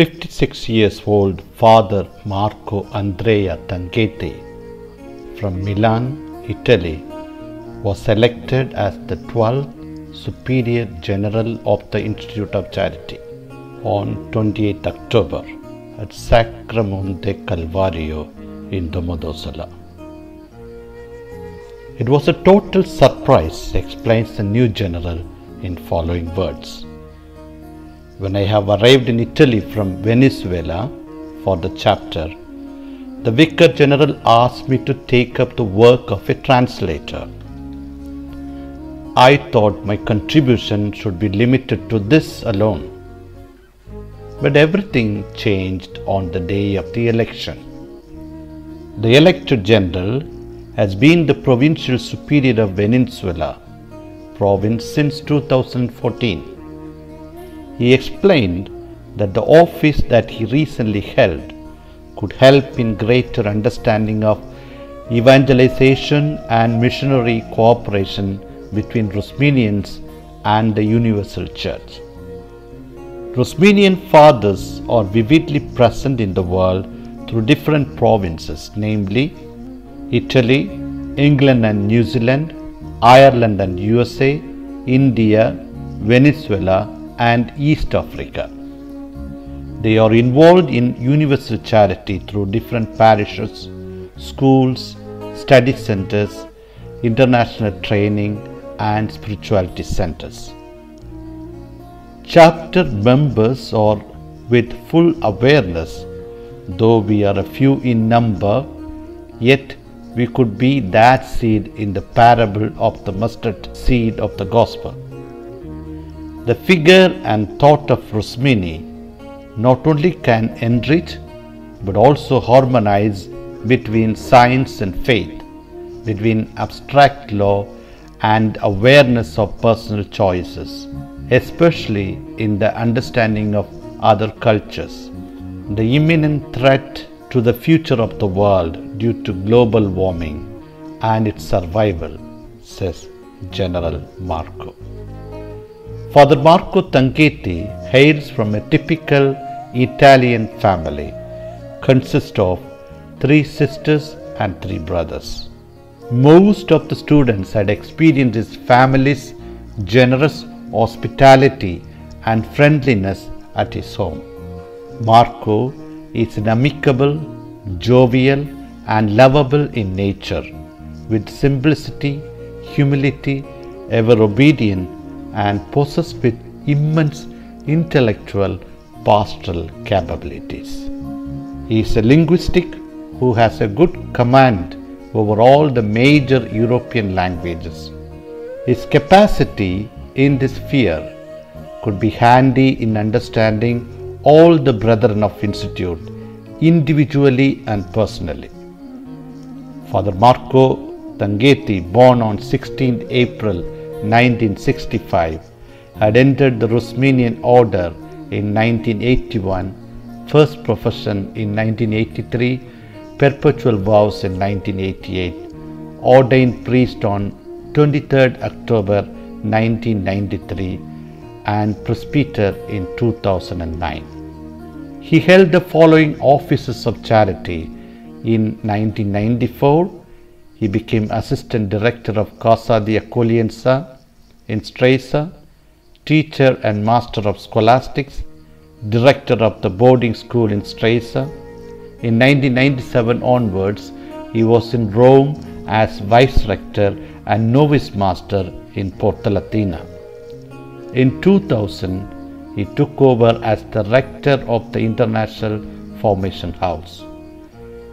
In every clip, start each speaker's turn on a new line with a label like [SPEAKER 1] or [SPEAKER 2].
[SPEAKER 1] 56 years old Father Marco Andrea Tanghetti from Milan, Italy, was elected as the 12th Superior General of the Institute of Charity on 28 October at Sacramonte Calvario in Domodossola. It was a total surprise, explains the new general in following words. When I have arrived in Italy from Venezuela for the chapter, the Vicar General asked me to take up the work of a translator. I thought my contribution should be limited to this alone. But everything changed on the day of the election. The elected general has been the provincial superior of Venezuela province since 2014. He explained that the office that he recently held could help in greater understanding of evangelization and missionary cooperation between Rosminians and the Universal Church. Rosminian fathers are vividly present in the world through different provinces, namely Italy, England and New Zealand, Ireland and USA, India, Venezuela and East Africa. They are involved in universal charity through different parishes, schools, study centers, international training and spirituality centers. Chapter members are with full awareness, though we are a few in number, yet we could be that seed in the parable of the mustard seed of the gospel. The figure and thought of Rosmini not only can enrich but also harmonize between science and faith, between abstract law and awareness of personal choices, especially in the understanding of other cultures. The imminent threat to the future of the world due to global warming and its survival, says General Marco. Father Marco Tanghetti hails from a typical Italian family, consists of 3 sisters and 3 brothers. Most of the students had experienced his family's generous hospitality and friendliness at his home. Marco is an amicable, jovial and lovable in nature, with simplicity, humility, ever obedient and possessed with immense intellectual pastoral capabilities. He is a linguistic who has a good command over all the major European languages. His capacity in this sphere could be handy in understanding all the brethren of Institute individually and personally. Father Marco Tanghetti, born on 16th April 1965, had entered the Rosminian order in 1981, first profession in 1983, perpetual vows in 1988, ordained priest on 23rd October 1993 and presbyter in 2009. He held the following offices of charity. In 1994, he became Assistant Director of Casa di Accoglienza in Stresa, Teacher and Master of Scholastics, Director of the Boarding School in Stresa. In 1997 onwards, he was in Rome as Vice Rector and Novice Master in Porta Latina. In 2000, he took over as the Rector of the International Formation House.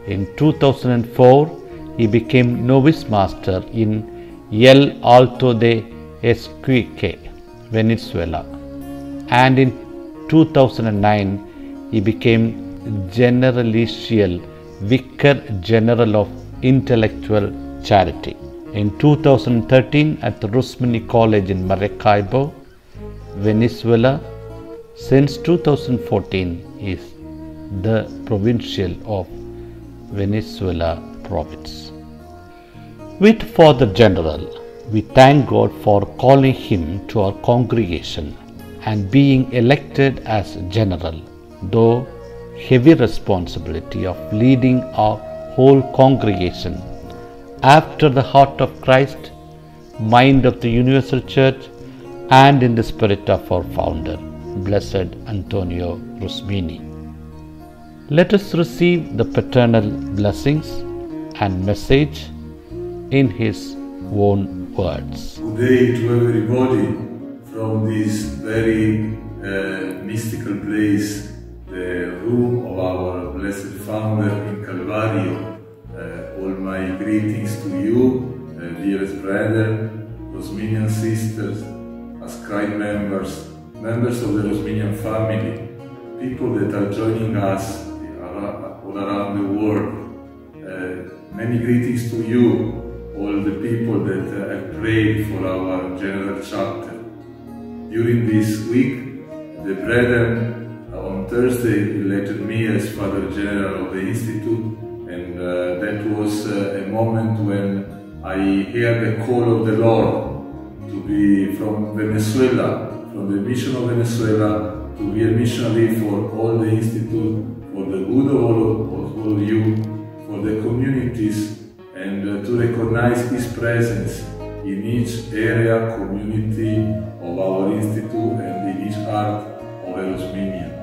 [SPEAKER 1] In 2004, he became Novice Master in El Alto de Esquique, Venezuela, and in 2009 he became Generalicial Vicar General of Intellectual Charity. In 2013 at the Rosmini College in Maracaibo, Venezuela. Since 2014 he is the Provincial of Venezuela Province. With Father General, we thank God for calling him to our congregation and being elected as General though heavy responsibility of leading our whole congregation after the heart of Christ, mind of the Universal Church, and in the spirit of our founder, Blessed Antonio Rusmini. Let us receive the paternal blessings and message in his own words.
[SPEAKER 2] Good day to everybody from this very mystical place, the room of our Blessed Founder in Calvario. All my greetings to you, dearest brethren, Rosminian sisters, ascribed members, members of the Rosminian family, people that are joining us all around the world. Many greetings to you, all the people that have prayed for our General Chapter. During this week, the brethren on Thursday elected me as Father General of the Institute, and that was a moment when I heard the call of the Lord to be from Venezuela, from the mission of Venezuela, to be a missionary for all the Institute, for the good of all of you, for the communities, and to recognize His presence in each area, community of our Institute and in each heart of a Rosminian.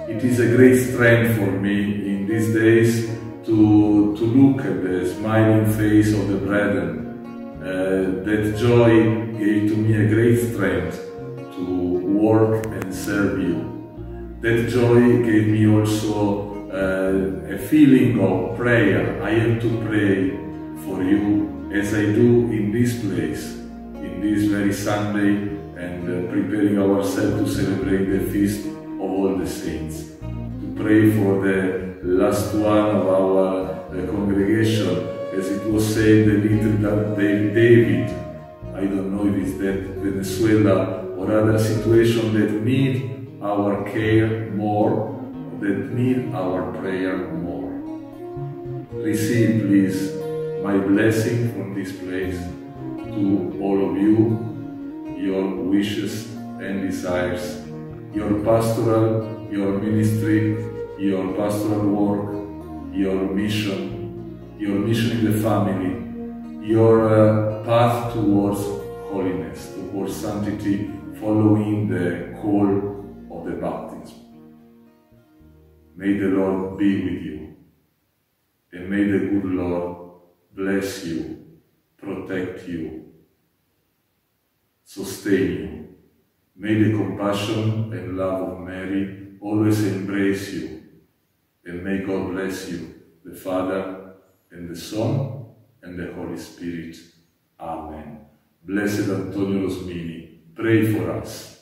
[SPEAKER 2] It is a great strength for me in these days to look at the smiling face of the brethren. That joy gave to me a great strength to work and serve you. That joy gave me also a feeling of prayer. I have to pray for you as I do in this place, in this very Sunday, and preparing ourselves to celebrate the feast of all the saints. To pray for the last one of our congregation, as it was said, the little David. I don't know if it's that Venezuela or other situation that need our care more, that need our prayer more. Receive, please, my blessing from this place to all of you, your wishes and desires, your pastoral, your ministry, your pastoral work, your mission in the family, your path towards holiness, towards sanctity, following the call of the baptism. May the Lord be with you, and may the good Lord bless you, protect you, sustain you. May the compassion and love of Mary always embrace you, and may God bless you, the Father, and the Son, and the Holy Spirit. Amen. Blessed Antonio Rosmini, pray for us.